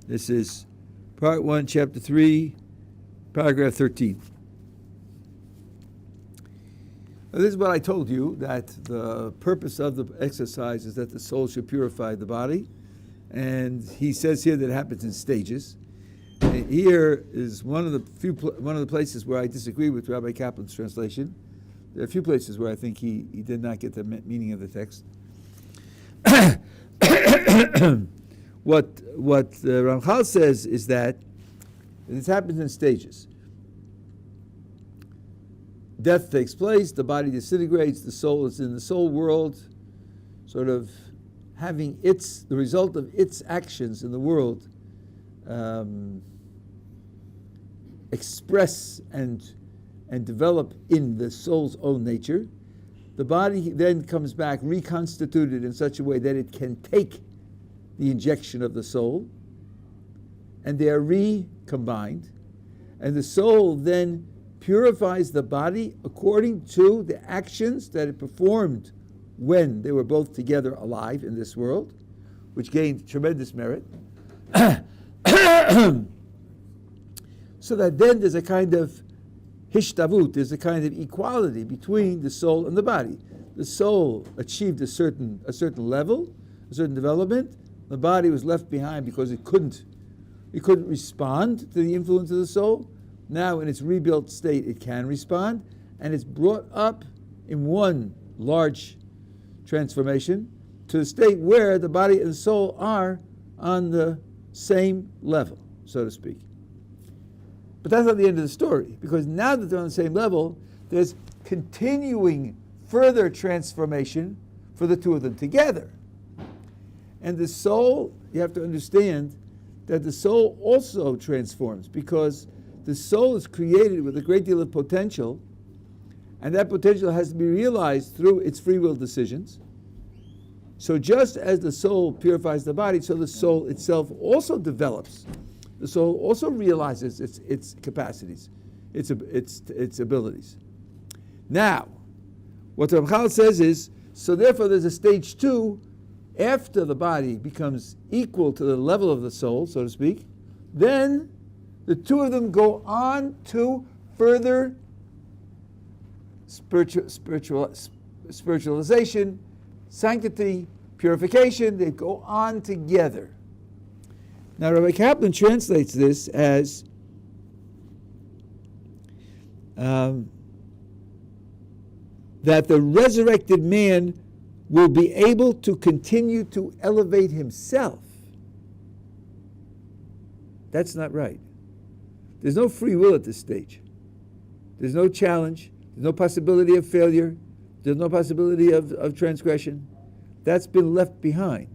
This is part 1, chapter 3, paragraph 13. Now, this is what I told you, that the purpose of the exercise is that the soul should purify the body. And he says here that it happens in stages. And here is one of the places where I disagree with Rabbi Kaplan's translation. There are a few places where I think he did not get the meaning of the text. What Ramchal says is that this happens in stages. Death takes place, the body disintegrates, the soul is in the soul world, sort of having the result of its actions in the world express and develop in the soul's own nature. The body then comes back reconstituted in such a way that it can take the injection of the soul, and they are recombined, and the soul then purifies the body according to the actions that it performed when they were both together alive in this world, which gained tremendous merit. So that then there's a kind of hishtavut, there's a kind of equality between the soul and the body. The soul achieved a certain level, a certain development. The body was left behind because it couldn't respond to the influence of the soul. Now, in its rebuilt state, it can respond, and it's brought up in one large transformation to the state where the body and the soul are on the same level, so to speak. But that's not the end of the story, because now that they're on the same level, there's continuing further transformation for the two of them together. And the soul, you have to understand that the soul also transforms, because the soul is created with a great deal of potential, and that potential has to be realized through its free will decisions. So just as the soul purifies the body, so the soul itself also develops. The soul also realizes its capacities, its abilities. Now, what the Ramchal says is, so therefore there's a stage 2, after the body becomes equal to the level of the soul, so to speak, then the two of them go on to further spiritualization, sanctity, purification. They go on together. Now, Rabbi Kaplan translates this as that the resurrected man will be able to continue to elevate himself. That's not right. There's no free will at this stage. There's no challenge. There's no possibility of failure. There's no possibility of transgression. That's been left behind.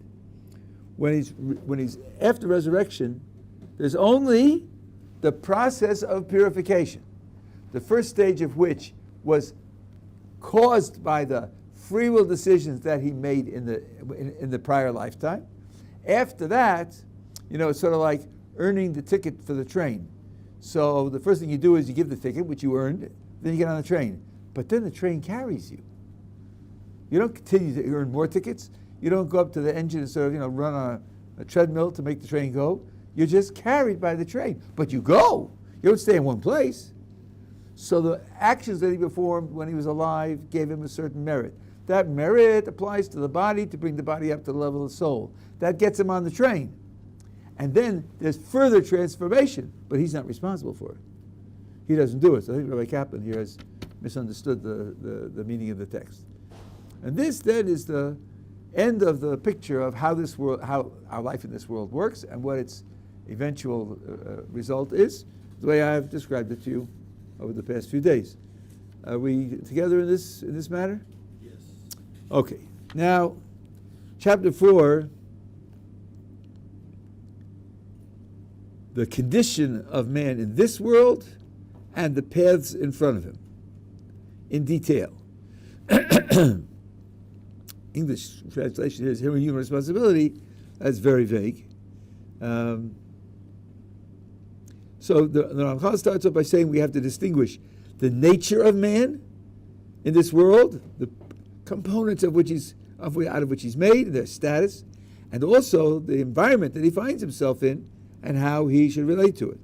When he's after resurrection, there's only the process of purification, the first stage of which was caused by the free will decisions that he made in the prior lifetime. After that, it's sort of like earning the ticket for the train. So the first thing you do is you give the ticket, which you earned, then you get on the train. But then the train carries you. You don't continue to earn more tickets. You don't go up to the engine and sort of, run on a treadmill to make the train go. You're just carried by the train. But you go. You don't stay in one place. So the actions that he performed when he was alive gave him a certain merit. That merit applies to the body to bring the body up to the level of the soul. That gets him on the train. And then there's further transformation, but he's not responsible for it. He doesn't do it. So I think Rabbi Kaplan here has misunderstood the meaning of the text. And this then is the end of the picture of how our life in this world works and what its eventual result is, the way I have described it to you over the past few days. Are we together in this matter? Yes. Okay. Now, chapter 4, the condition of man in this world and the paths in front of him, in detail. English translation here is human responsibility. That's very vague. So the Ramchal starts off by saying we have to distinguish the nature of man in this world, the components out of which he's made, their status, and also the environment that he finds himself in and how he should relate to it.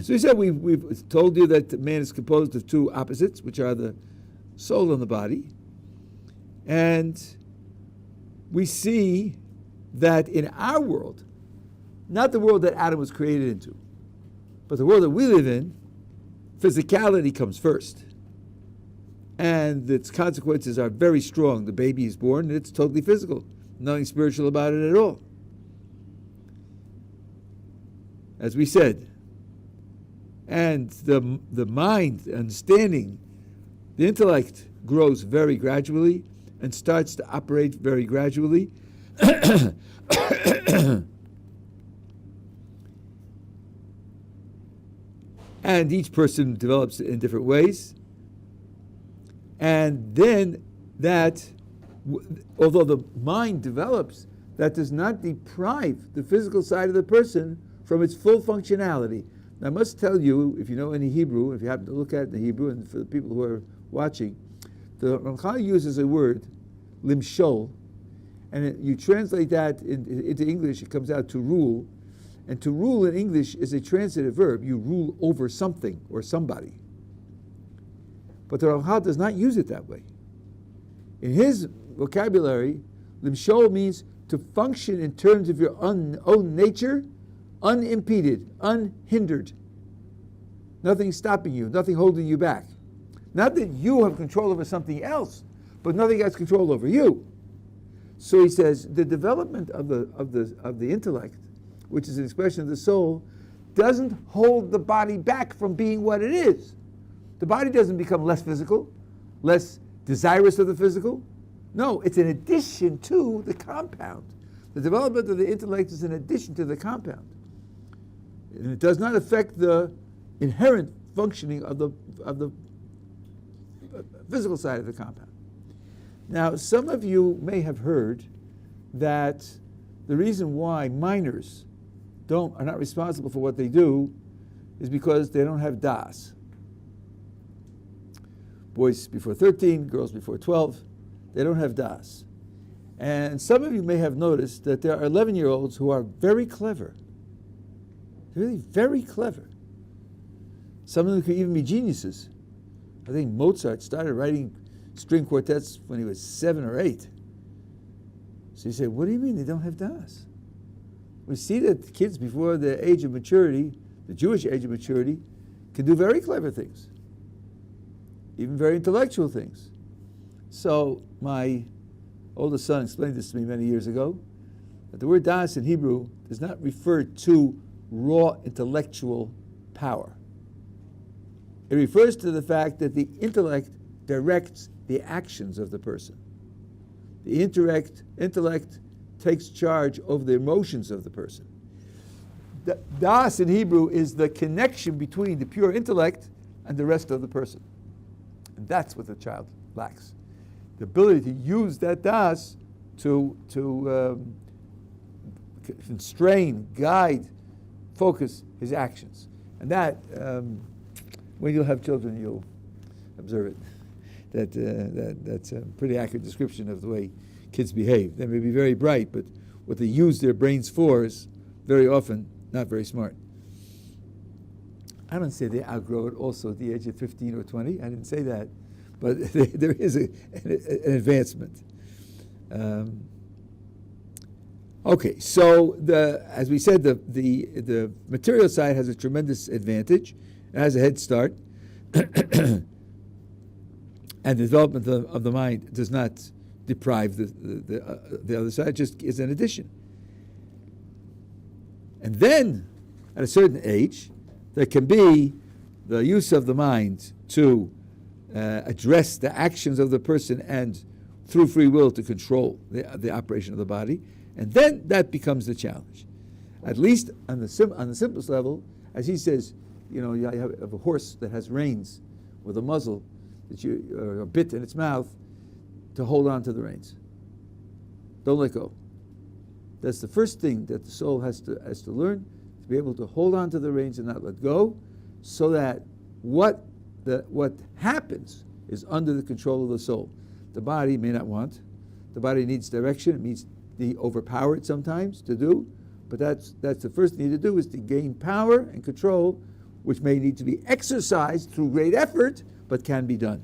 So he said, we've told you that man is composed of two opposites, which are the soul and the body. And we see that in our world, not the world that Adam was created into, but the world that we live in, physicality comes first. And its consequences are very strong. The baby is born and it's totally physical. Nothing spiritual about it at all. As we said. And the mind, understanding, the intellect grows very gradually and starts to operate very gradually. And each person develops in different ways. And then although the mind develops, that does not deprive the physical side of the person from its full functionality. Now, I must tell you, if you know any Hebrew, if you happen to look at it in the Hebrew, and for the people who are watching, the Ramchal uses a word, limshol, and you translate that into English, it comes out to rule. And to rule in English is a transitive verb. You rule over something or somebody. But the Ramchal does not use it that way. In his vocabulary, limshol means to function in terms of your own nature, unimpeded, unhindered. Nothing stopping you, nothing holding you back. Not that you have control over something else, but nothing has control over you. So he says the development of the intellect, which is an expression of the soul, doesn't hold the body back from being what it is. The body doesn't become less physical, less desirous of the physical. No, it's an addition to the compound. The development of the intellect is an addition to the compound. And it does not affect the inherent functioning of the physical side of the compound. Now, some of you may have heard that the reason why minors are not responsible for what they do is because they don't have das. Boys before 13, girls before 12, they don't have das. And some of you may have noticed that there are 11-year-olds who are very clever. They're really very clever. Some of them could even be geniuses. I think Mozart started writing string quartets when he was 7 or 8. So you say, what do you mean they don't have das? We see that kids before the age of maturity, the Jewish age of maturity, can do very clever things, even very intellectual things. So my oldest son explained this to me many years ago, that the word das in Hebrew does not refer to raw intellectual power. It refers to the fact that the intellect directs the actions of the person. The intellect takes charge over the emotions of the person. The das in Hebrew is the connection between the pure intellect and the rest of the person. And that's what the child lacks. The ability to use that das to constrain, guide, focus his actions. And that, when you'll have children, you'll observe it. That's a pretty accurate description of the way kids behave. They may be very bright, but what they use their brains for is very often not very smart. I don't say they outgrow it also at the age of 15 or 20. I didn't say that. But there is an advancement. Okay, so as we said, the material side has a tremendous advantage. It has a head start. And the development of the mind does not deprive the other side, it just is an addition. And then, at a certain age, there can be the use of the mind to address the actions of the person and through free will to control the operation of the body, and then that becomes the challenge. At least on the simplest level, as he says, you have a horse that has reins with a muzzle or a bit in its mouth to hold on to the reins. Don't let go. That's the first thing that the soul has to learn, to be able to hold on to the reins and not let go, so that what happens is under the control of the soul. The body may not want. The body needs direction. It needs to be overpowered sometimes to do, But that's the first thing to do, is to gain power and control, which may need to be exercised through great effort, but can be done.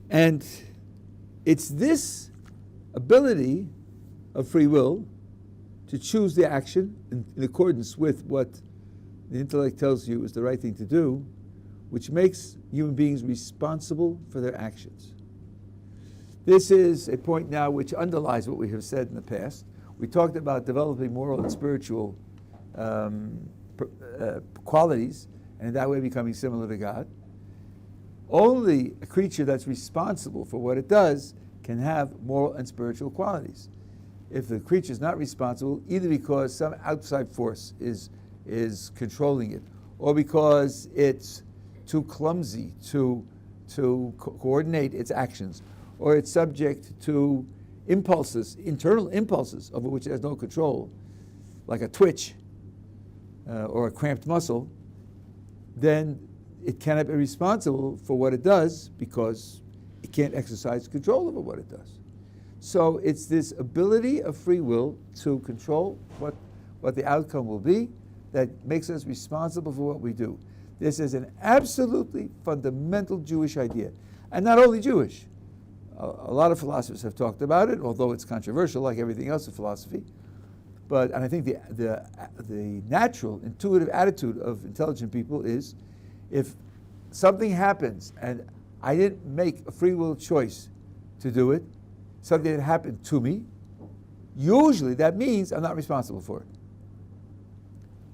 And it's this ability of free will to choose the action in accordance with what the intellect tells you is the right thing to do, which makes human beings responsible for their actions. This is a point now which underlies what we have said in the past. We talked about developing moral and spiritual qualities, and in that way becoming similar to God. Only a creature that's responsible for what it does can have moral and spiritual qualities. If the creature is not responsible, either because some outside force is controlling it, or because it's too clumsy to coordinate its actions, or it's subject to impulses, internal impulses over which it has no control, like a twitch or a cramped muscle, then it cannot be responsible for what it does because it can't exercise control over what it does. So it's this ability of free will to control what the outcome will be that makes us responsible for what we do. This is an absolutely fundamental Jewish idea. And not only Jewish. A lot of philosophers have talked about it, although it's controversial like everything else in philosophy. And I think the natural, intuitive attitude of intelligent people is, if something happens and I didn't make a free will choice to do it, something that happened to me, usually that means I'm not responsible for it.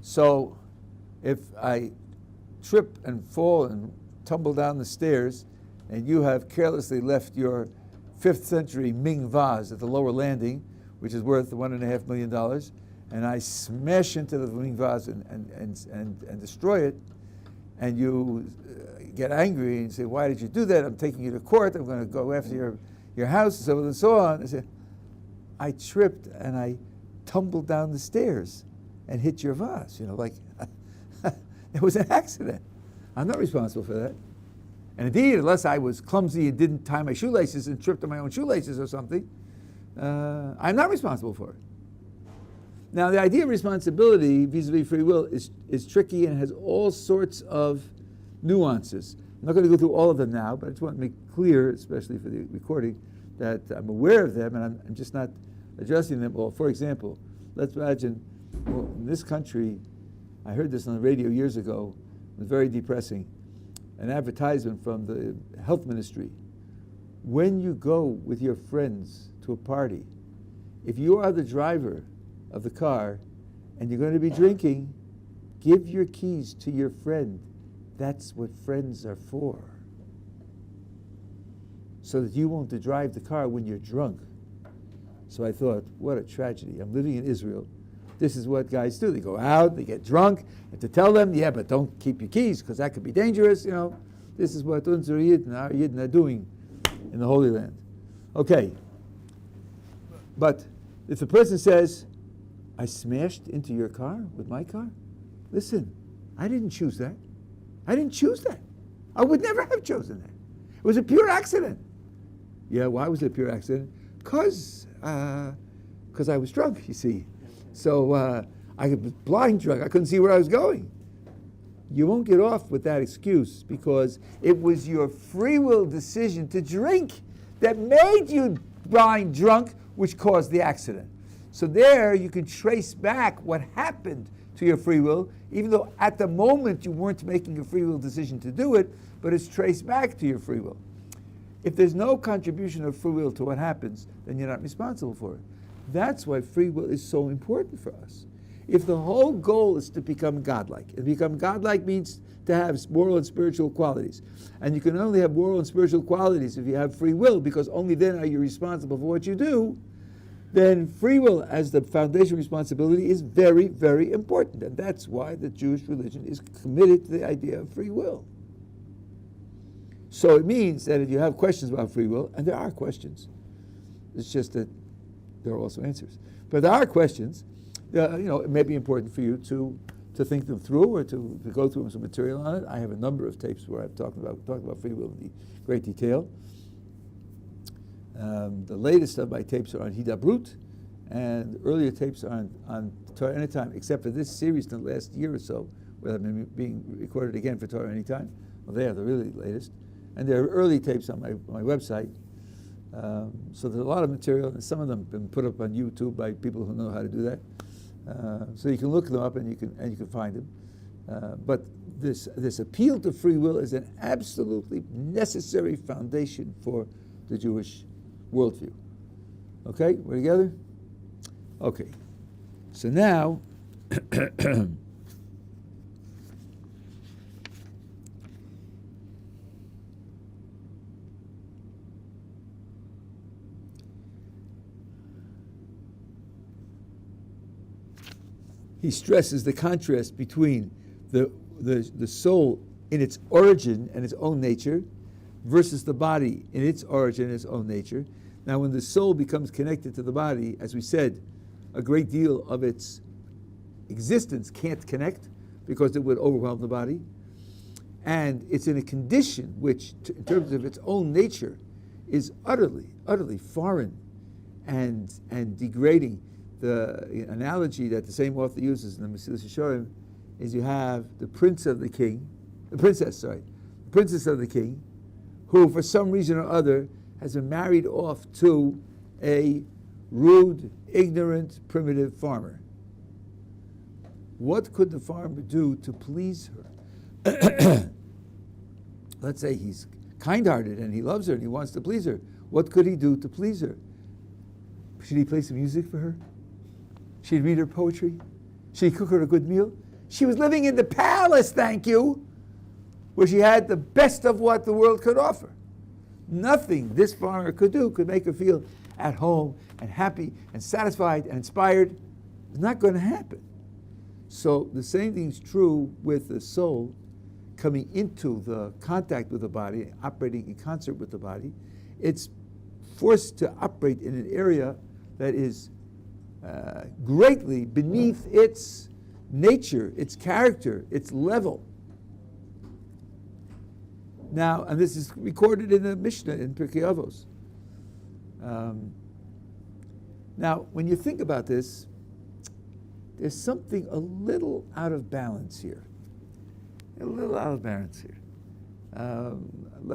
So if I trip and fall and tumble down the stairs, and you have carelessly left your 5th century Ming vase at the lower landing, which is worth $1.5 million, and I smash into the Ming vase and destroy it, and you get angry and say, "Why did you do that? I'm taking you to court. I'm going to go after your house," and so on and so on. I say, "I tripped and I tumbled down the stairs and hit your vase." It was an accident. I'm not responsible for that. And indeed, unless I was clumsy and didn't tie my shoelaces and tripped on my own shoelaces or something, I'm not responsible for it. Now, the idea of responsibility vis-a-vis free will is tricky and has all sorts of nuances. I'm not going to go through all of them now, but I just want to make clear, especially for the recording, that I'm aware of them and I'm just not addressing them all. For example, let's imagine, in this country, I heard this on the radio years ago, it was very depressing, an advertisement from the health ministry. When you go with your friends to a party, if you are the driver of the car and you're going to be drinking, give your keys to your friend. That's what friends are for. So that you won't drive the car when you're drunk. So I thought, what a tragedy. I'm living in Israel. This is what guys do. They go out, they get drunk, and to tell them, yeah, but don't keep your keys because that could be dangerous, This is what unsere Yidden, our Yidden, are doing in the Holy Land. Okay. But if the person says, I smashed into your car with my car, listen, I didn't choose that. I didn't choose that. I would never have chosen that. It was a pure accident. Yeah, why was it a pure accident? Because I was drunk, you see. So I was blind drunk. I couldn't see where I was going. You won't get off with that excuse because it was your free will decision to drink that made you blind drunk, which caused the accident. So there you can trace back what happened to your free will, even though at the moment you weren't making a free will decision to do it, but it's traced back to your free will. If there's no contribution of free will to what happens, then you're not responsible for it. That's why free will is so important for us. If the whole goal is to become godlike, and become godlike means to have moral and spiritual qualities. And you can only have moral and spiritual qualities if you have free will, because only then are you responsible for what you do. Then free will as the foundation responsibility is very, very important. And that's why the Jewish religion is committed to the idea of free will. So it means that if you have questions about free will, and there are questions, it's just that there are also answers. But there are questions, it may be important for you to to think them through or to go through some material on it. I have a number of tapes where I've talked about free will in great detail. The latest of my tapes are on Hidabrut, and earlier tapes are on Torah Anytime, except for this series in the last year or so, where they've been being recorded again for Torah Anytime. Well, they are the really latest. And there are early tapes on my website. So there's a lot of material, and some of them have been put up on YouTube by people who know how to do that. So you can look them up and you can find them. But this appeal to free will is an absolutely necessary foundation for the Jewish worldview. Okay, we're together? Okay. So now he stresses the contrast between the soul in its origin and its own nature versus the body in its origin and its own nature. Now, when the soul becomes connected to the body, as we said, a great deal of its existence can't connect because it would overwhelm the body. And it's in a condition which, in terms of its own nature, is utterly foreign and degrading. The analogy that the same author uses in the Mesilas Yesharim is you have the princess of the king, who for some reason or other has been married off to a rude, ignorant, primitive farmer. What could the farmer do to please her? Let's say he's kind-hearted and he loves her and he wants to please her. What could he do to please her? Should he play some music for her? Should he read her poetry? Should he cook her a good meal? She was living in the palace, thank you, where she had the best of what the world could offer. Nothing this farmer could do could make her feel at home and happy and satisfied and inspired. It's not going to happen. So the same thing is true with the soul coming into the contact with the body, operating in concert with the body. It's forced to operate in an area that is greatly beneath its nature, its character, its level. Now, and this is recorded in the Mishnah in Pirkei Avos. Now, when you think about this, there's something a little out of balance here. Let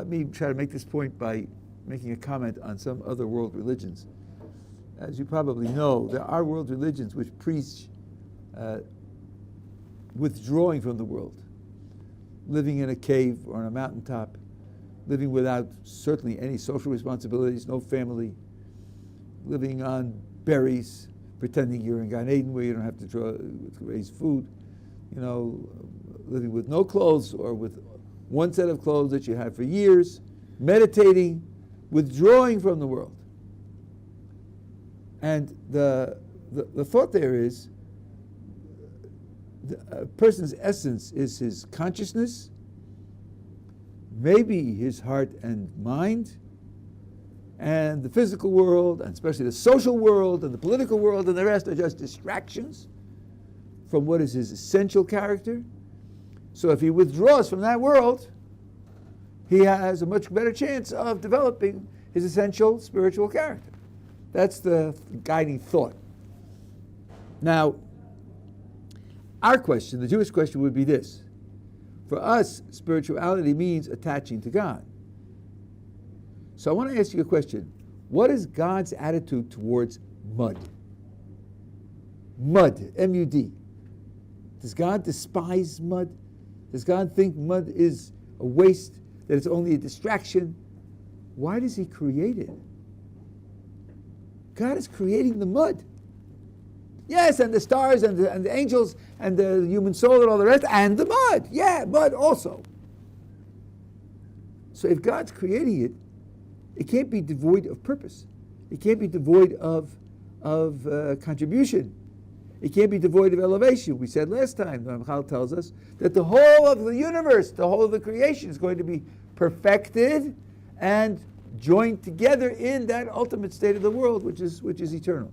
me try to make this point by making a comment on some other world religions. As you probably know, there are world religions which preach withdrawing from the world, living in a cave or on a mountaintop, living without certainly any social responsibilities, no family, living on berries, pretending you're in Gan Eden where you don't have to raise food, living with no clothes or with one set of clothes that you have for years, meditating, withdrawing from the world. And the thought there is a person's essence is his consciousness, maybe his heart and mind, and the physical world, and especially the social world and the political world and the rest are just distractions from what is his essential character. So if he withdraws from that world, he has a much better chance of developing his essential spiritual character. That's the guiding thought. Now, our question, the Jewish question, would be this. For us, spirituality means attaching to God. So I want to ask you a question. What is God's attitude towards mud? Mud, M-U-D. Does God despise mud? Does God think mud is a waste, that it's only a distraction? Why does he create it? God is creating the mud. Yes, and the stars and the angels and the human soul and all the rest, and the mud. Yeah, mud also. So if God's creating it, it can't be devoid of purpose. It can't be devoid of contribution. It can't be devoid of elevation. We said last time, the Ramchal tells us, that the whole of the universe, the whole of the creation is going to be perfected and joined together in that ultimate state of the world, which is eternal.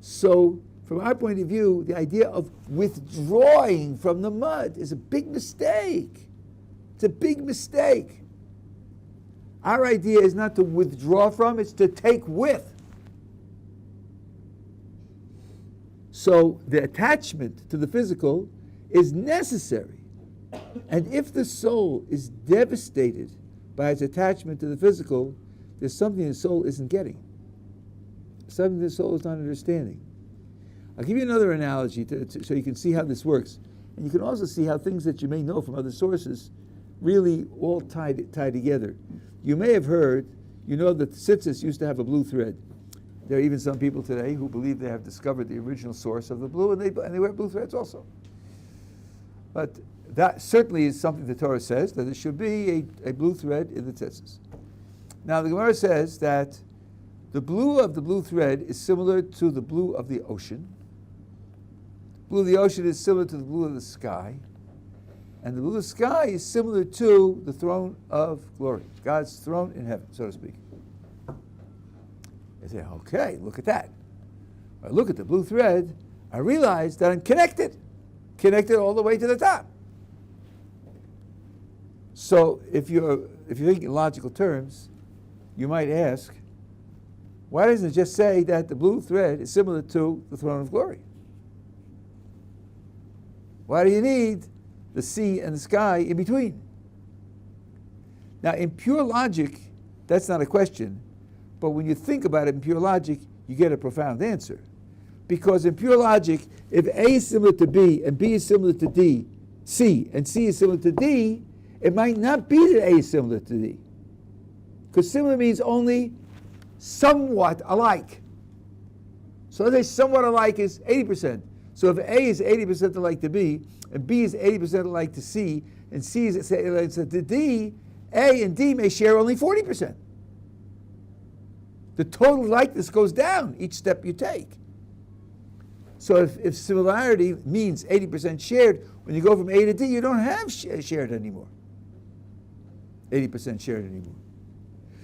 So, From our point of view, the idea of withdrawing from the mud is a big mistake. It's a big mistake. Our idea is not to withdraw from, it's to take with. So the attachment to the physical is necessary. And if the soul is devastated by its attachment to the physical, there's something the soul isn't getting. Something the soul is not understanding. I'll give you another analogy so you can see how this works. And you can also see how things that you may know from other sources really all tie together. You may have heard, you know that tzitzis used to have a blue thread. There are even some people today who believe they have discovered the original source of the blue, and they wear blue threads also. But that certainly is something the Torah says, that there should be a blue thread in the tzitzis. Now the Gemara says that the blue of the blue thread is similar to the blue of the ocean. Blue of the ocean is similar to the blue of the sky. And the blue of the sky is similar to the throne of glory, God's throne in heaven, so to speak. I say, okay, look at that. I look at the blue thread, I realize that I'm connected all the way to the top. So if you're thinking in logical terms, you might ask, why doesn't it just say that the blue thread is similar to the throne of glory? Why do you need the sea and the sky in between? Now, in pure logic, that's not a question. But when you think about it in pure logic, you get a profound answer. Because in pure logic, if A is similar to B, and B is similar to D, C, and C is similar to D, it might not be that A is similar to D. Because similar means only somewhat alike. So let's say somewhat alike is 80%. So if A is 80% alike to B, and B is 80% alike to C, and C is alike to D, A and D may share only 40%. The total likeness goes down each step you take. So if similarity means 80% shared, when you go from A to D, you don't have shared anymore. 80% shared anymore.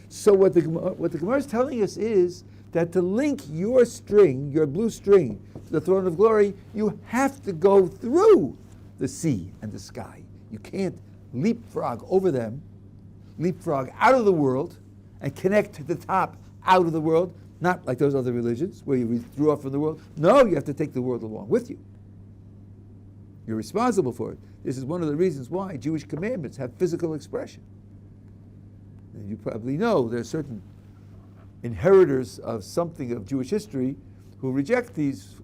So what the Gemara is telling us is that to link your string, your blue string, to the throne of glory, you have to go through the sea and the sky. You can't leapfrog over them, leapfrog out of the world, and connect to the top out of the world, not like those other religions where you withdraw from the world. No, you have to take the world along with you. You're responsible for it. This is one of the reasons why Jewish commandments have physical expression. And you probably know there are certain inheritors of something of Jewish history who reject these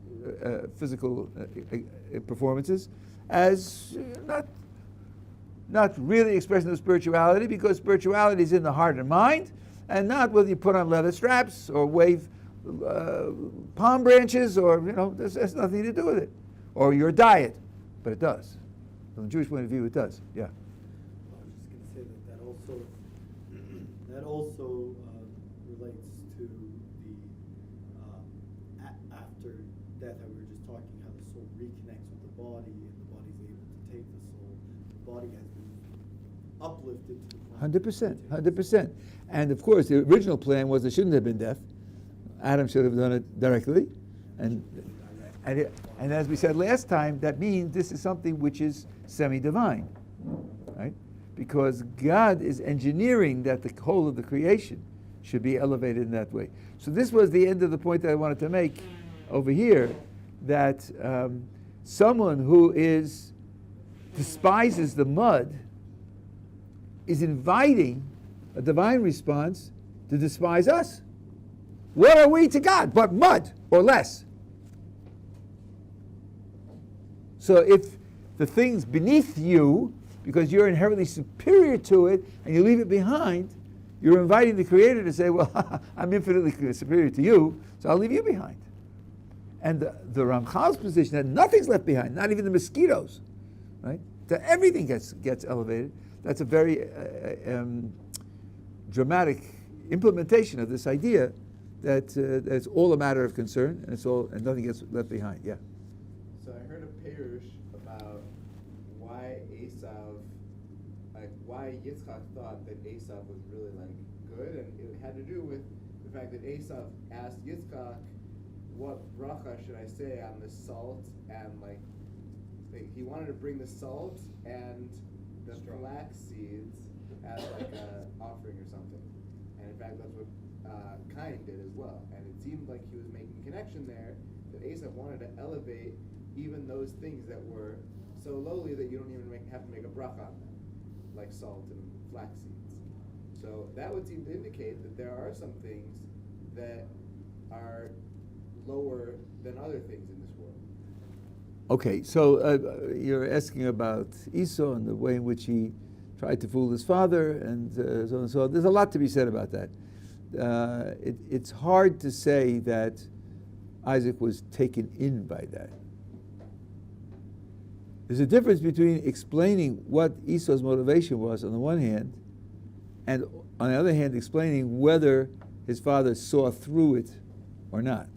physical performances as not really expression of spirituality, because spirituality is in the heart and mind, and not whether you put on leather straps or wave palm branches, or this has nothing to do with it, or your diet, but it does. From the Jewish point of view, it does. Yeah. I was just going to say that also relates to the after death, how we were just talking, how the soul reconnects with the body, and the body's able to take the soul. The body has been uplifted to the 100%. And of course, the original plan was there shouldn't have been death. Adam should have done it directly. And as we said last time, that means this is something which is semi-divine, right? Because God is engineering that the whole of the creation should be elevated in that way. So this was the end of the point that I wanted to make over here, that someone who despises the mud is inviting a divine response to despise us. What are we to God but mud or less? So if the thing's beneath you because you're inherently superior to it and you leave it behind, you're inviting the Creator to say, well, I'm infinitely superior to you, so I'll leave you behind. And the Ramchal's position that nothing's left behind, not even the mosquitoes, right? That everything gets elevated. That's a very dramatic implementation of this idea that it's all a matter of concern and nothing gets left behind. Yeah. So I heard a Perush about why Yitzchak thought that Aesop was really good, and it had to do with the fact that Aesop asked Yitzchak what bracha should I say on the salt and he wanted to bring the salt and the flax seeds as like a offering or something, and in fact that's what Cain did as well. And it seemed like he was making a connection there that Aesop wanted to elevate even those things that were so lowly that you don't even have to make a bracha on them, like salt and flax seeds. So that would seem to indicate that there are some things that are lower than other things in this world. Okay, so you're asking about Esau and the way in which he tried to fool his father, and so on and so on. There's a lot to be said about that. It's hard to say that Isaac was taken in by that. There's a difference between explaining what Esau's motivation was on the one hand, and on the other hand, explaining whether his father saw through it or not.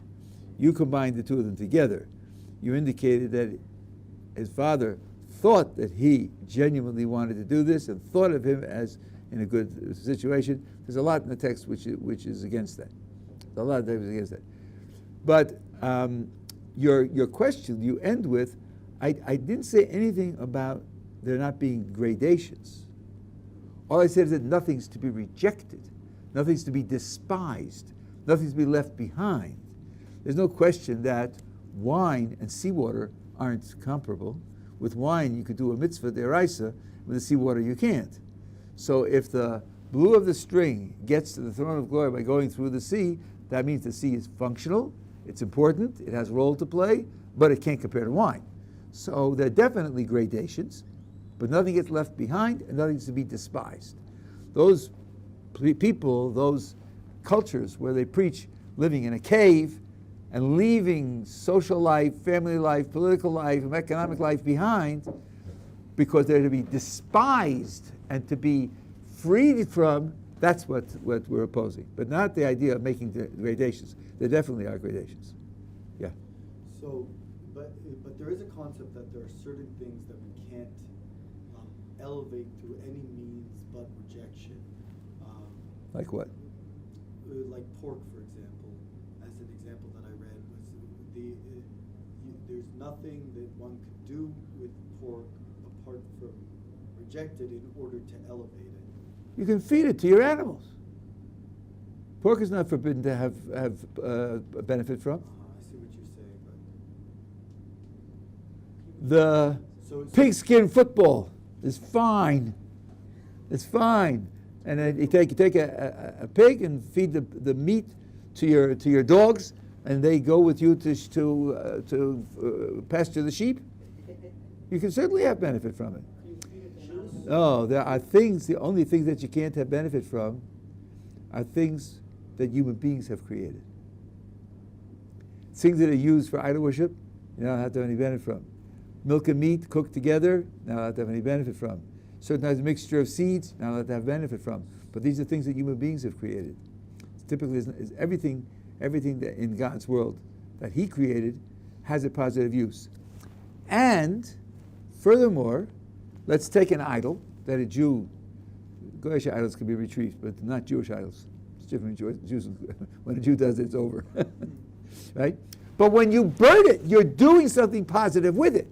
You combined the two of them together. You indicated that his father thought that he genuinely wanted to do this and thought of him as in a good situation. There's a lot in the text which is against that. There's a lot of things against that. But your question you end with, I didn't say anything about there not being gradations. All I said is that nothing's to be rejected, nothing's to be despised, nothing's to be left behind. There's no question that wine and seawater aren't comparable. With wine, you could do a mitzvah deraisa, with the seawater, you can't. So if the blue of the string gets to the throne of glory by going through the sea, that means the sea is functional, it's important, it has a role to play, but it can't compare to wine. So there are definitely gradations, but nothing gets left behind and nothing's to be despised. Those people, those cultures where they preach living in a cave and leaving social life, family life, political life, and economic life behind because they're to be despised and to be freed from, that's what we're opposing. But not the idea of making gradations. There definitely are gradations. Yeah. So, but there is a concept that there are certain things that we can't elevate through any means but rejection. Like what? Like pork, for example, as an example that I read, was there's nothing that one could do with pork apart from reject it in order to elevate it. You can feed it to your animals. Pork is not forbidden to have a benefit from. I see what you're saying, but The pigskin football is fine. It's fine. And then you take a pig and feed the meat to your dogs, and they go with you to pasture the sheep. You can certainly have benefit from it. No, there are things. The only things that you can't have benefit from are things that human beings have created. Things that are used for idol worship, you don't have to have any benefit from. Milk and meat cooked together, you don't have to have any benefit from. Certain types of mixture of seeds, you don't have to have benefit from. But these are things that human beings have created. Typically, is everything that in God's world that He created has a positive use. And furthermore, let's take an idol that a Jew, Goyish idols can be retrieved, but not Jewish idols. It's different. Jews, when a Jew does it, it's over. Right? But when you burn it, you're doing something positive with it.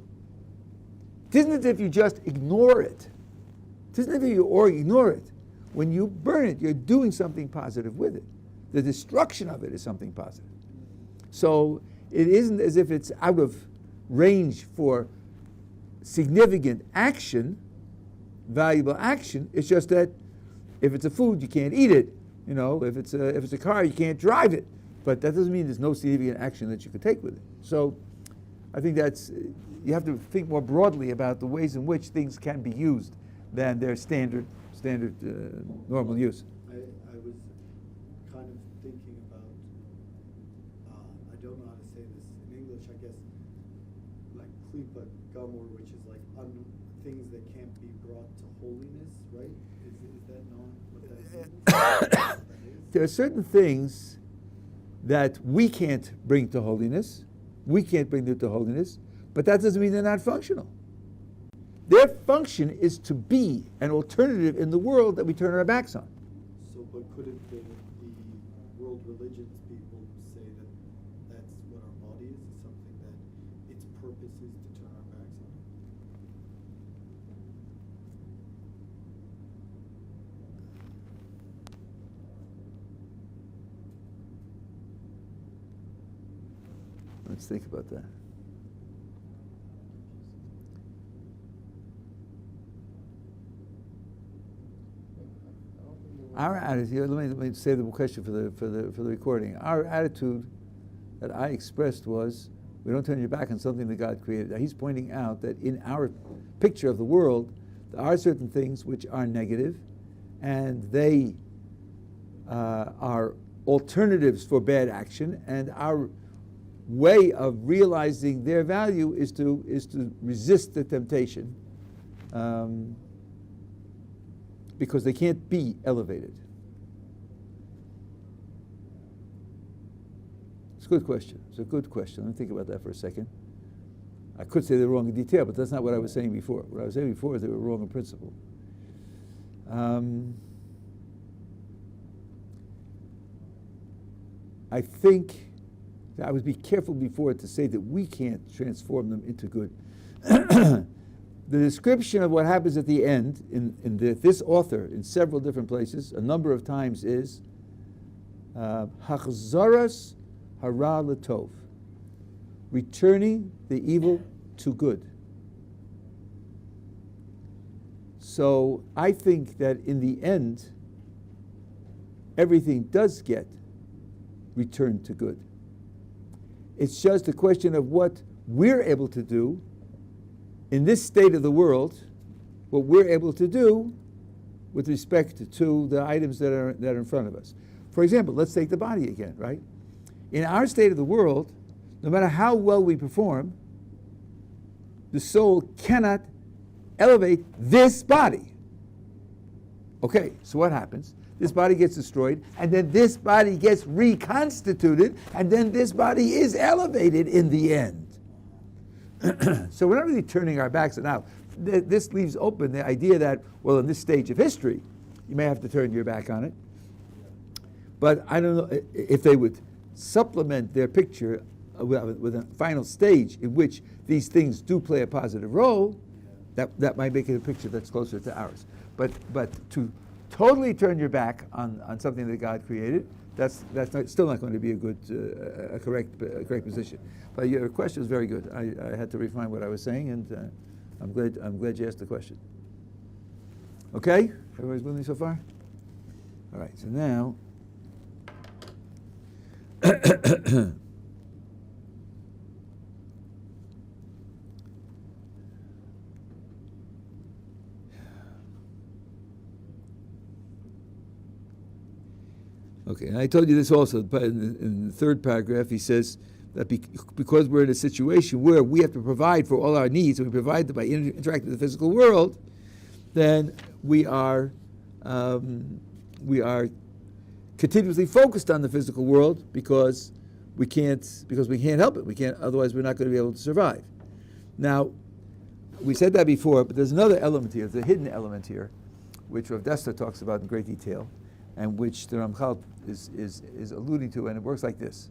It isn't as if you just ignore it. It isn't as if you ignore it. When you burn it, you're doing something positive with it. The destruction of it is something positive. So it isn't as if it's out of range for significant action, valuable action. It's just that if it's a food, you can't eat it. You know, if it's a car, you can't drive it. But that doesn't mean there's no significant action that you could take with it. So I think you have to think more broadly about the ways in which things can be used than their standard normal use. I was kind of thinking about, I don't know how to say this in English, I guess, like klipa, Gumor, which is like things that can't be brought to holiness, right? Is that not what that is? There are certain things that we can't bring to holiness. We can't bring them to holiness, but that doesn't mean they're not functional. Their function is to be an alternative in the world that we turn our backs on. So, but couldn't the world religions people say that that's what Let's think about that. Our attitude. Let me say the question for the recording. Our attitude that I expressed was, we don't turn your back on something that God created. Now, he's pointing out that in our picture of the world, there are certain things which are negative, and they are alternatives for bad action, and our way of realizing their value is to resist the temptation, because they can't be elevated. It's a good question. It's a good question. Let me think about that for a second. I could say they're wrong in detail, but that's not what I was saying before. What I was saying before is they were wrong in principle. I think that I would be careful before to say that we can't transform them into good. The description of what happens at the end in this author in several different places, a number of times, is Hachzaras hara l'tov, returning the evil to good. So I think that in the end, everything does get returned to good. It's just a question of what we're able to do in this state of the world, what we're able to do with respect to the items that are in front of us. For example, let's take the body again, right? In our state of the world, no matter how well we perform, the soul cannot elevate this body. Okay, so what happens? This body gets destroyed, and then this body gets reconstituted, and then this body is elevated in the end. So we're not really turning our backs. Now, this leaves open the idea that, well, in this stage of history, you may have to turn your back on it. But I don't know if they would supplement their picture with a final stage in which these things do play a positive role. That might make it a picture that's closer to ours. But to totally turn your back on something that God created, that's still not going to be a correct position. But your question is very good. I had to refine what I was saying, and I'm glad you asked the question. Okay, everybody's with me so far? All right. So now, okay, and I told you this also, but in the third paragraph, he says that because we're in a situation where we have to provide for all our needs, and we provide them by interacting with the physical world, then we are continuously focused on the physical world because we can't help it. We can't, otherwise we're not going to be able to survive. Now, we said that before, but there's another element here, there's a hidden element here, which Rav Desta talks about in great detail, and which the Ramchal is alluding to, and it works like this.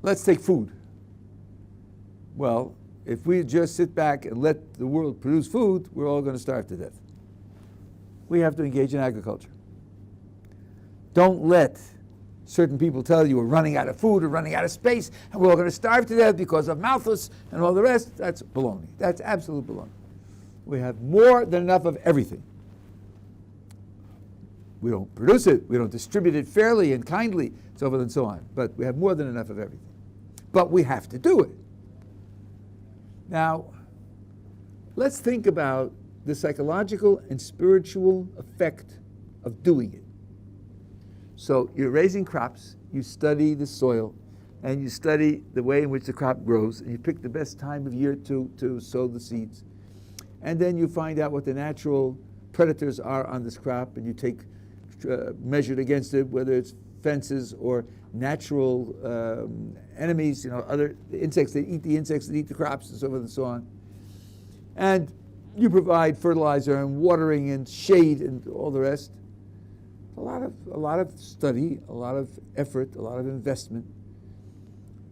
Let's take food. Well, if we just sit back and let the world produce food, we're all going to starve to death. We have to engage in agriculture. Don't let certain people tell you we're running out of food or running out of space and we're all going to starve to death because of Malthus and all the rest. That's baloney. That's absolute baloney. We have more than enough of everything. We don't produce it. We don't distribute it fairly and kindly, so forth and so on. But we have more than enough of everything. But we have to do it. Now, let's think about the psychological and spiritual effect of doing it. So you're raising crops, you study the soil, and you study the way in which the crop grows, and you pick the best time of year to sow the seeds. And then you find out what the natural predators are on this crop, and you take measured against it, whether it's fences or natural enemies, other insects that eat the insects that eat the crops, and so forth and so on. And you provide fertilizer and watering and shade and all the rest. A lot of study, a lot of effort, a lot of investment.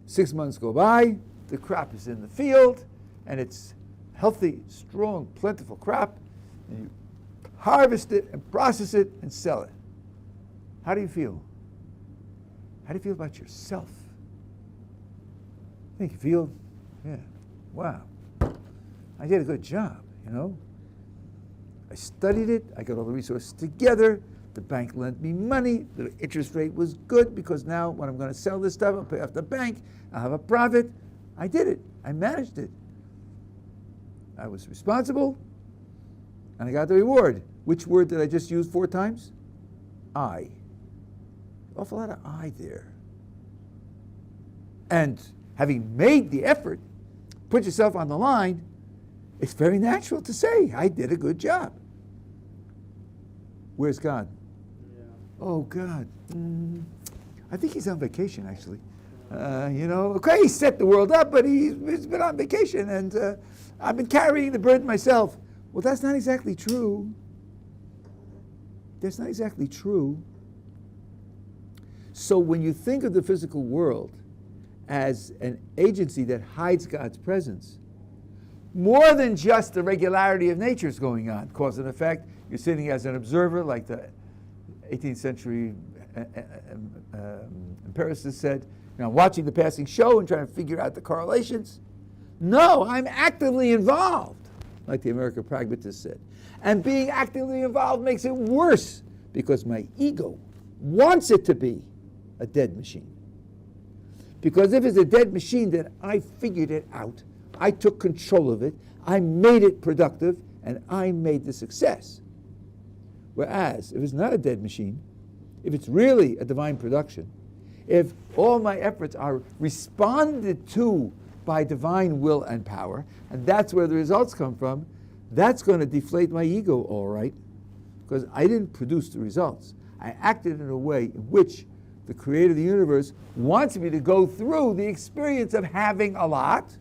6 months go by, the crop is in the field, and it's healthy, strong, plentiful crop, and you harvest it and process it and sell it. How do you feel? How do you feel about yourself? I think you feel, yeah, wow, I did a good job, you know. I studied it, I got all the resources together, the bank lent me money, the interest rate was good because now when I'm going to sell this stuff, I'll pay off the bank, I'll have a profit. I did it, I managed it. I was responsible, and I got the reward. Which word did I just use 4 times? I. Awful lot of I there. And having made the effort, put yourself on the line, it's very natural to say, I did a good job. Where's God? Yeah. Oh, God. I think he's on vacation, actually. Okay, he set the world up, but he's been on vacation, and I've been carrying the burden myself. Well, that's not exactly true. That's not exactly true. So when you think of the physical world as an agency that hides God's presence, more than just the regularity of nature is going on, cause and effect. You're sitting as an observer, like the 18th century empiricist said, watching the passing show and trying to figure out the correlations. No, I'm actively involved, like the American pragmatist said. And being actively involved makes it worse because my ego wants it to be a dead machine. Because if it's a dead machine, then I figured it out, I took control of it, I made it productive, and I made the success. Whereas, if it's not a dead machine, if it's really a divine production, if all my efforts are responded to by divine will and power, and that's where the results come from, that's going to deflate my ego, all right, because I didn't produce the results. I acted in a way in which the creator of the universe wants me to go through the experience of having a lot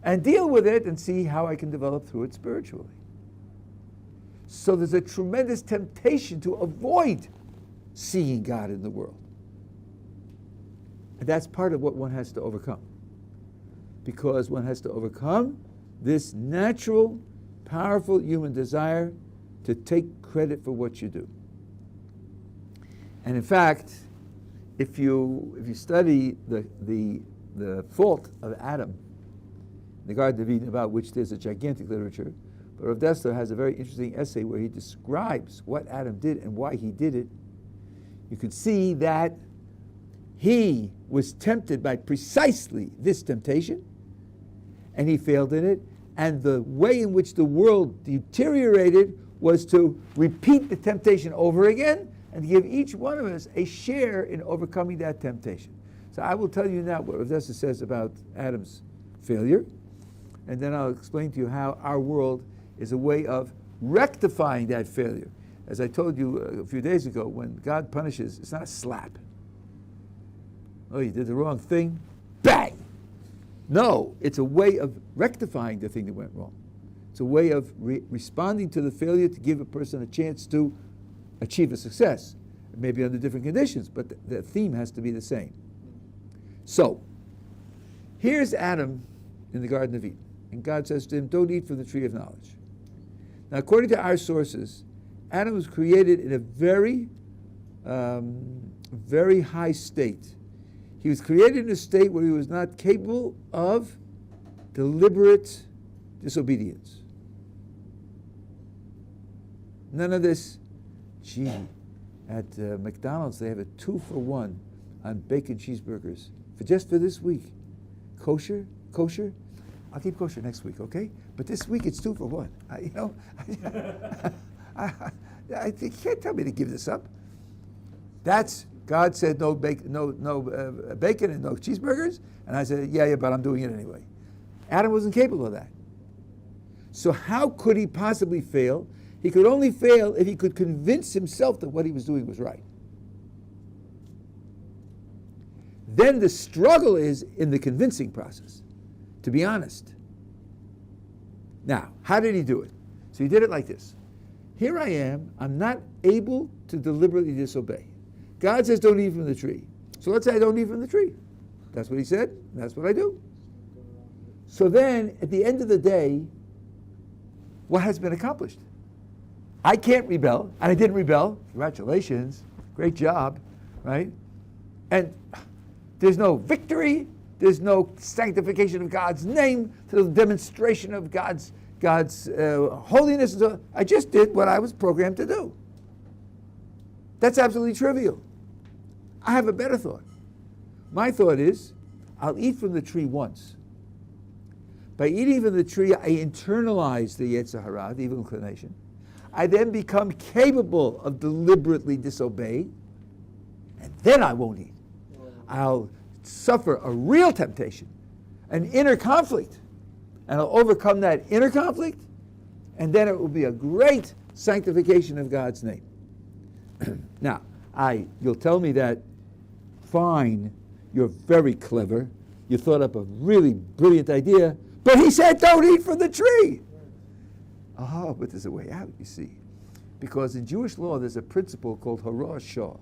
and deal with it and see how I can develop through it spiritually. So there's a tremendous temptation to avoid seeing God in the world. And that's part of what one has to overcome. Because one has to overcome this natural, powerful human desire to take credit for what you do. And in fact, if you study the fault of Adam, in the Garden of Eden, about which there's a gigantic literature, but Rav Dessler has a very interesting essay where he describes what Adam did and why he did it. You could see that he was tempted by precisely this temptation, and he failed in it. And the way in which the world deteriorated was to repeat the temptation over again and to give each one of us a share in overcoming that temptation. So I will tell you now what Rav Dessler says about Adam's failure, and then I'll explain to you how our world is a way of rectifying that failure. As I told you a few days ago, when God punishes, it's not a slap. Oh, you did the wrong thing, bang! No, it's a way of rectifying the thing that went wrong. It's a way of responding to the failure to give a person a chance to achieve a success. Maybe under different conditions, but the theme has to be the same. So, here's Adam in the Garden of Eden. And God says to him, don't eat from the tree of knowledge. Now, according to our sources, Adam was created in a very, very high state. He was created in a state where he was not capable of deliberate disobedience. None of this, gee, at McDonald's they have a 2-for-1 on bacon cheeseburgers just for this week. Kosher? I'll keep kosher next week, okay? But this week it's 2-for-1. You can't tell me to give this up. That's God said no bacon and no cheeseburgers, and I said yeah, but I'm doing it anyway. Adam wasn't capable of that. So how could he possibly fail? He could only fail if he could convince himself that what he was doing was right. Then the struggle is in the convincing process, to be honest. Now, how did he do it? So he did it like this. Here I am, I'm not able to deliberately disobey. God says don't eat from the tree. So let's say I don't eat from the tree. That's what he said, and that's what I do. So then, at the end of the day, what has been accomplished? I can't rebel, and I didn't rebel. Congratulations, great job, right? And there's no victory, there's no sanctification of God's name, the demonstration of God's holiness. So I just did what I was programmed to do. That's absolutely trivial. I have a better thought. My thought is, I'll eat from the tree once. By eating from the tree, I internalize the Yetzer Hara, the evil inclination. I then become capable of deliberately disobeying, and then I won't eat. I'll suffer a real temptation, an inner conflict, and I'll overcome that inner conflict, and then it will be a great sanctification of God's name. Now, you'll tell me that, fine, you're very clever, you thought up a really brilliant idea, but he said don't eat from the tree. Oh, but there's a way out, you see. Because in Jewish law, there's a principle called Hora Shah.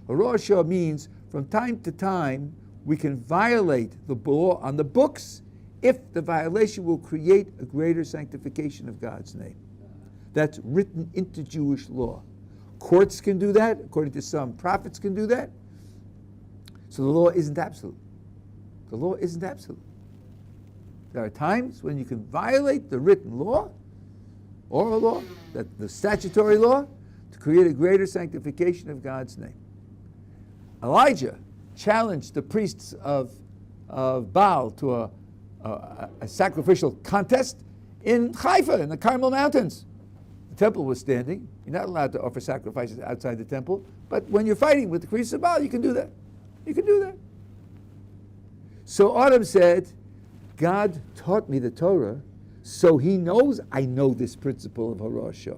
Hora Shah means from time to time, we can violate the law on the books if the violation will create a greater sanctification of God's name. That's written into Jewish law. Courts can do that, according to some prophets can do that. So the law isn't absolute. The law isn't absolute. There are times when you can violate the written law, oral law, the statutory law, to create a greater sanctification of God's name. Elijah challenged the priests of Baal to a sacrificial contest in Haifa, in the Carmel Mountains. The temple was standing. You're not allowed to offer sacrifices outside the temple, but when you're fighting with the priests of Baal, you can do that. You can do that. So Adam said, God taught me the Torah, so he knows I know this principle of Hora Shah.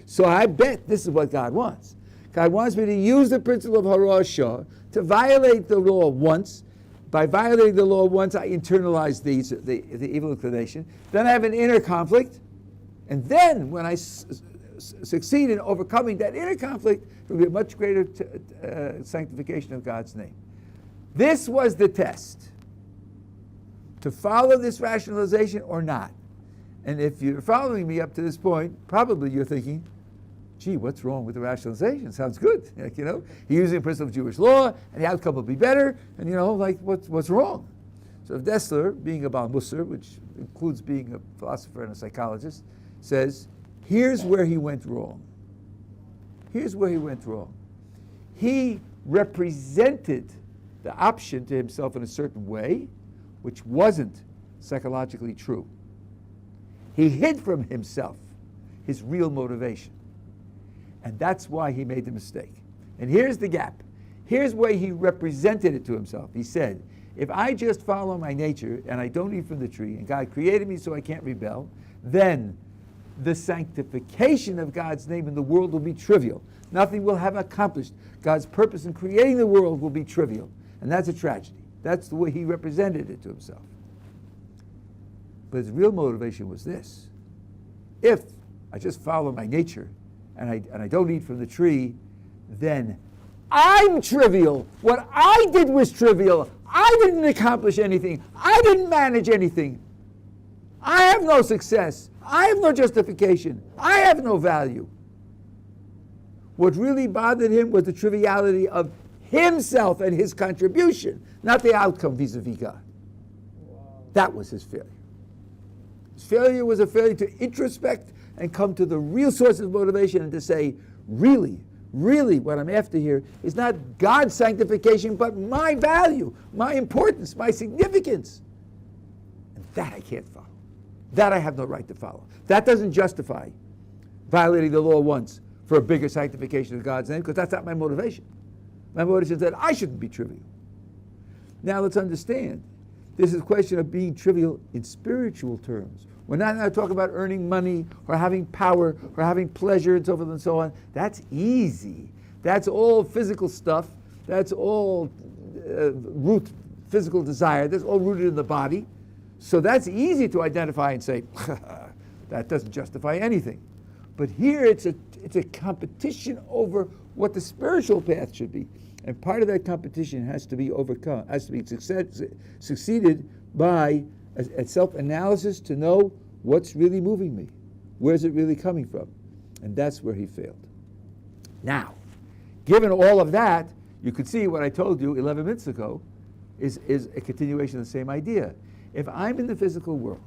So I bet this is what God wants. God wants me to use the principle of Hora Shah to violate the law once. By violating the law once, I internalize the evil inclination. Then I have an inner conflict. And then when I succeed in overcoming that inner conflict, there will be a much greater sanctification of God's name. This was the test. To follow this rationalization or not. And if you're following me up to this point, probably you're thinking, gee, what's wrong with the rationalization? Sounds good. Like, he's using the principle of Jewish law, and the outcome will be better, and what's wrong? So Dessler, being a Baal Musar, which includes being a philosopher and a psychologist, says, here's where he went wrong. Here's where he went wrong. He represented the option to himself in a certain way, which wasn't psychologically true. He hid from himself his real motivation. And that's why he made the mistake. And here's the gap. Here's where he represented it to himself. He said, if I just follow my nature and I don't eat from the tree, and God created me so I can't rebel, then the sanctification of God's name in the world will be trivial. Nothing will have accomplished. God's purpose in creating the world will be trivial. And that's a tragedy. That's the way he represented it to himself. But his real motivation was this. If I just follow my nature and I don't eat from the tree, then I'm trivial. What I did was trivial. I didn't accomplish anything. I didn't manage anything. I have no success. I have no justification. I have no value. What really bothered him was the triviality of himself and his contribution, not the outcome vis-a-vis God. Wow. That was his failure. His failure was a failure to introspect and come to the real source of motivation and to say, really, what I'm after here is not God's sanctification, but my value, my importance, my significance. And that I can't follow. That I have no right to follow. That doesn't justify violating the law once for a bigger sanctification of God's name, because that's not my motivation. My motivation is that I shouldn't be trivial. Now let's understand, this is a question of being trivial in spiritual terms. We're not now talking about earning money or having power or having pleasure and so forth and so on. That's easy. That's all physical stuff. That's all physical desire. That's all rooted in the body. So that's easy to identify and say, that doesn't justify anything. But here it's a competition over what the spiritual path should be. And part of that competition has to be overcome, has to be succeeded by a self-analysis to know what's really moving me. Where's it really coming from? And that's where he failed. Now, given all of that, you could see what I told you 11 minutes ago is a continuation of the same idea. If I'm in the physical world,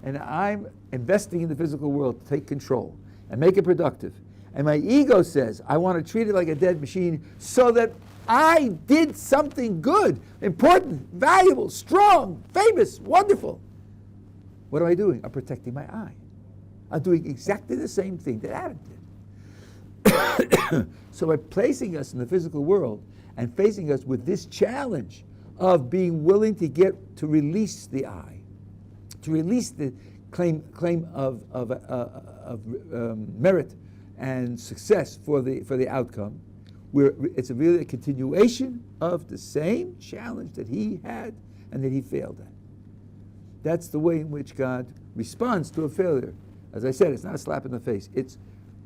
and I'm investing in the physical world to take control and make it productive, and my ego says, I want to treat it like a dead machine so that I did something good, important, valuable, strong, famous, wonderful. What am I doing? I'm protecting my I. I'm doing exactly the same thing that Adam did. So by placing us in the physical world and facing us with this challenge of being willing to release the I, to release the claim of merit and success for the outcome, it's really a continuation of the same challenge that he had and that he failed at. That's the way in which God responds to a failure. As I said, it's not a slap in the face. It's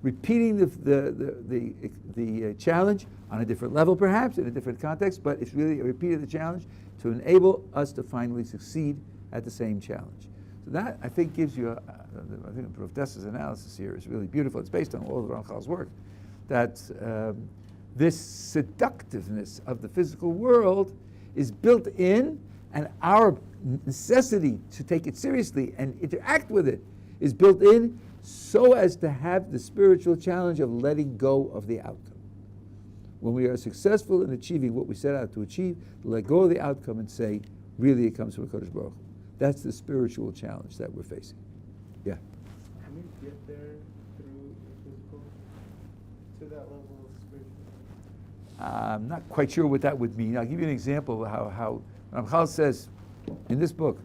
repeating the challenge on a different level, perhaps, in a different context, but it's really a repeat of the challenge to enable us to finally succeed at the same challenge. So that, I think, gives you, I think Prof. Dessa's analysis here is really beautiful. It's based on all of Ramchal's work, that this seductiveness of the physical world is built in, and our necessity to take it seriously and interact with it is built in so as to have the spiritual challenge of letting go of the outcome. When we are successful in achieving what we set out to achieve, let go of the outcome and say, really it comes from HaKadosh Baruch Hu. That's the spiritual challenge that we're facing. Yeah? Can we get there through the physical to that level of spiritual? I'm not quite sure what that would mean. I'll give you an example of how Ramchal says in this book.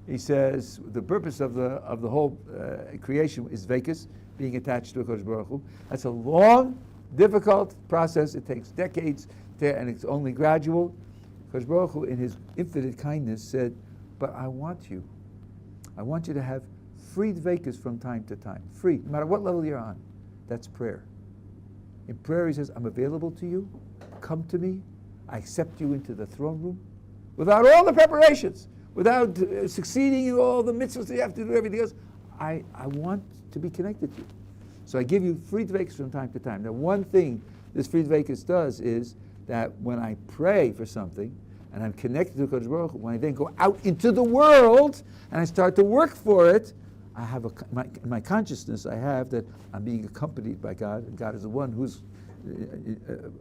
He says the purpose of the whole creation is Vekas, being attached to HaKadosh Baruch Hu. That's a long, difficult process. It takes decades, and it's only gradual. HaKadosh Baruch Hu, in his infinite kindness, said, but I want you to have free Vekas from time to time. Free, no matter what level you're on. That's prayer. In prayer, he says, I'm available to you. Come to me. I accept you into the throne room. Without all the preparations, without succeeding in all the mitzvahs that you have to do, everything else, I want to be connected to you. So I give you free dvekas from time to time. Now, one thing this free dvekas does is that when I pray for something, and I'm connected to Kodesh Baruch Hu, when I then go out into the world, and I start to work for it, I have my consciousness, I have that I'm being accompanied by God, and God is the one who's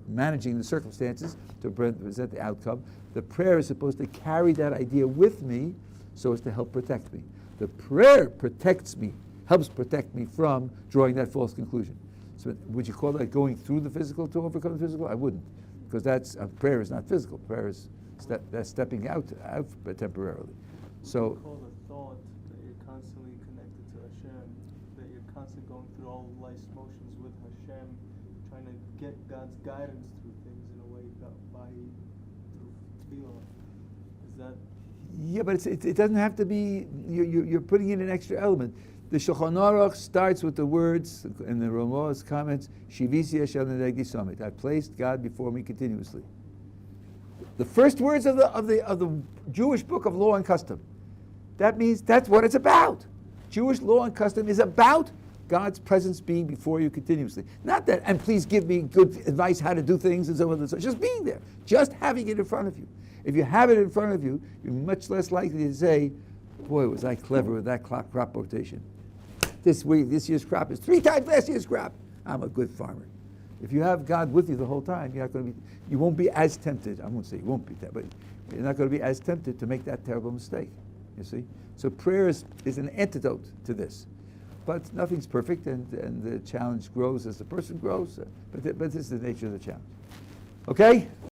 managing the circumstances to present the outcome. The prayer is supposed to carry that idea with me so as to help protect me. The prayer protects me, helps protect me from drawing that false conclusion. So would you call that going through the physical to overcome the physical? I wouldn't, because prayer is not physical. Prayer is that's stepping out temporarily. So call the thought that you're constantly connected to Hashem, that you're constantly going through all life's motions with Hashem, trying to get God's guidance through things in a way through tefillah. Is that? Yeah, but it doesn't have to be. You're putting in an extra element. The Shulchan Aruch starts with the words in the Ramah's comments, Shivisi Hashem Nedegdi Samit. I placed God before me continuously. The first words of the Jewish book of law and custom. That means that's what it's about. Jewish law and custom is about God's presence being before you continuously. Not that, and please give me good advice how to do things and so on and so on. Just being there. Just having it in front of you. If you have it in front of you, you're much less likely to say, boy, was I clever with that crop rotation. This year's crop is 3 times last year's crop. I'm a good farmer. If you have God with you the whole time, you won't be as tempted. I won't say you won't be tempted, but you're not going to be as tempted to make that terrible mistake. You see? So prayer is an antidote to this. But nothing's perfect, and the challenge grows as the person grows. But this is the nature of the challenge. Okay?